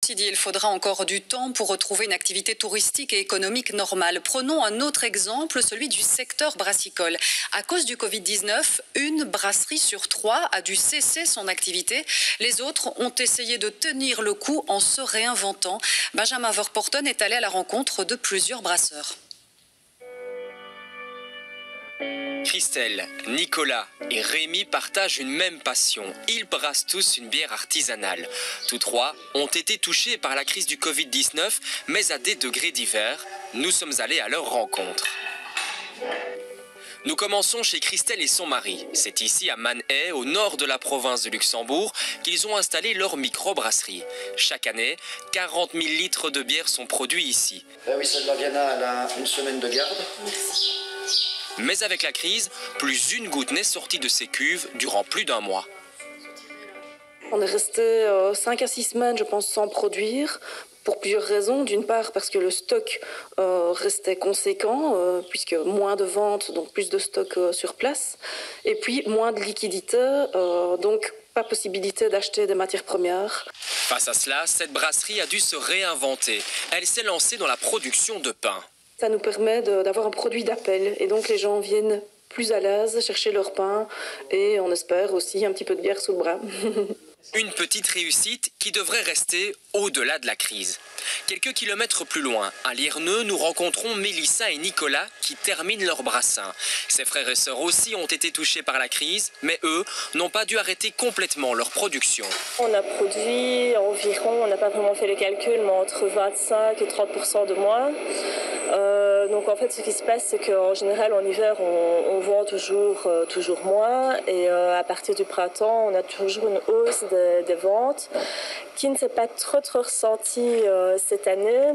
Il faudra encore du temps pour retrouver une activité touristique et économique normale. Prenons un autre exemple, celui du secteur brassicole. À cause du Covid-19, une brasserie sur 3 a dû cesser son activité. Les autres ont essayé de tenir le coup en se réinventant. Benjamin Verporten est allé à la rencontre de plusieurs brasseurs. Christelle, Nicolas et Rémi partagent une même passion. Ils brassent tous une bière artisanale. Tous trois ont été touchés par la crise du Covid-19, mais à des degrés divers. Nous sommes allés à leur rencontre. Nous commençons chez Christelle et son mari. C'est ici à Mannheim, au nord de la province de Luxembourg, qu'ils ont installé leur microbrasserie. Chaque année, 40 000 litres de bière sont produits ici. Oui, celle-là, Viana, elle a une semaine de garde. Merci. Mais avec la crise, plus une goutte n'est sortie de ces cuves durant plus d'un mois. On est resté 5 à 6 semaines, je pense, sans produire, pour plusieurs raisons. D'une part, parce que le stock restait conséquent, puisque moins de ventes, donc plus de stock sur place. Et puis, moins de liquidité, donc pas possibilité d'acheter des matières premières. Face à cela, cette brasserie a dû se réinventer. Elle s'est lancée dans la production de pain. Ça nous permet d'avoir un produit d'appel et donc les gens viennent plus à l'aise chercher leur pain et on espère aussi un petit peu de bière sous le bras. Une petite réussite qui devrait rester au-delà de la crise. Quelques kilomètres plus loin, à Lierneux, nous rencontrons Mélissa et Nicolas qui terminent leur brassin. Ses frères et sœurs aussi ont été touchés par la crise, mais eux n'ont pas dû arrêter complètement leur production. On a produit environ, on n'a pas vraiment fait les calculs, mais entre 25 et 30% de moins. Donc en fait, ce qui se passe, c'est qu'en général, en hiver, on vend toujours moins. Et à partir du printemps, on a toujours une hausse des ventes qui ne s'est pas trop ressentie cette année.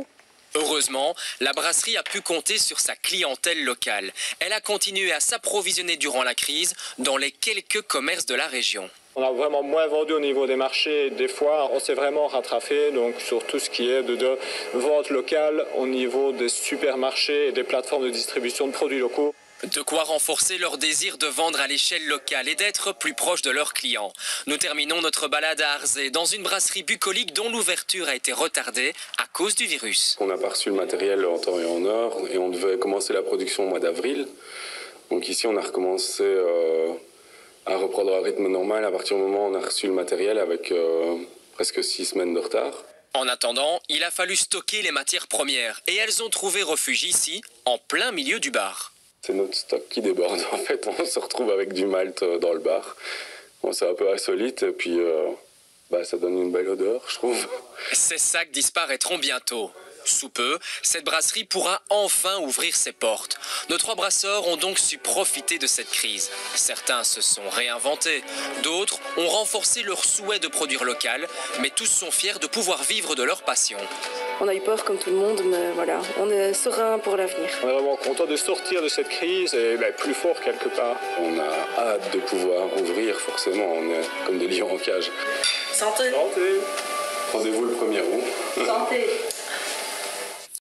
Heureusement, la brasserie a pu compter sur sa clientèle locale. Elle a continué à s'approvisionner durant la crise dans les quelques commerces de la région. On a vraiment moins vendu au niveau des marchés. Des fois, on s'est vraiment rattrapé donc, sur tout ce qui est de vente locale au niveau des supermarchés et des plateformes de distribution de produits locaux. De quoi renforcer leur désir de vendre à l'échelle locale et d'être plus proche de leurs clients. Nous terminons notre balade à Arzé dans une brasserie bucolique dont l'ouverture a été retardée à cause du virus. On n'a pas reçu le matériel en temps et en heure et on devait commencer la production au mois d'avril. Donc ici, on a recommencé à reprendre un rythme normal à partir du moment où on a reçu le matériel avec presque 6 semaines de retard. En attendant, il a fallu stocker les matières premières et elles ont trouvé refuge ici, en plein milieu du bar. C'est notre stock qui déborde en fait, on se retrouve avec du malt dans le bar. Bon, c'est un peu insolite et puis ça donne une belle odeur, je trouve. Ces sacs disparaîtront bientôt. Sous peu, cette brasserie pourra enfin ouvrir ses portes. Nos 3 brasseurs ont donc su profiter de cette crise. Certains se sont réinventés, d'autres ont renforcé leur souhait de produire local, mais tous sont fiers de pouvoir vivre de leur passion. On a eu peur comme tout le monde, mais voilà, on est serein pour l'avenir. On est vraiment content de sortir de cette crise et plus fort quelque part. On a hâte de pouvoir ouvrir, forcément, on est comme des lions en cage. Santé. Santé. Rendez-vous le 1er août. Santé.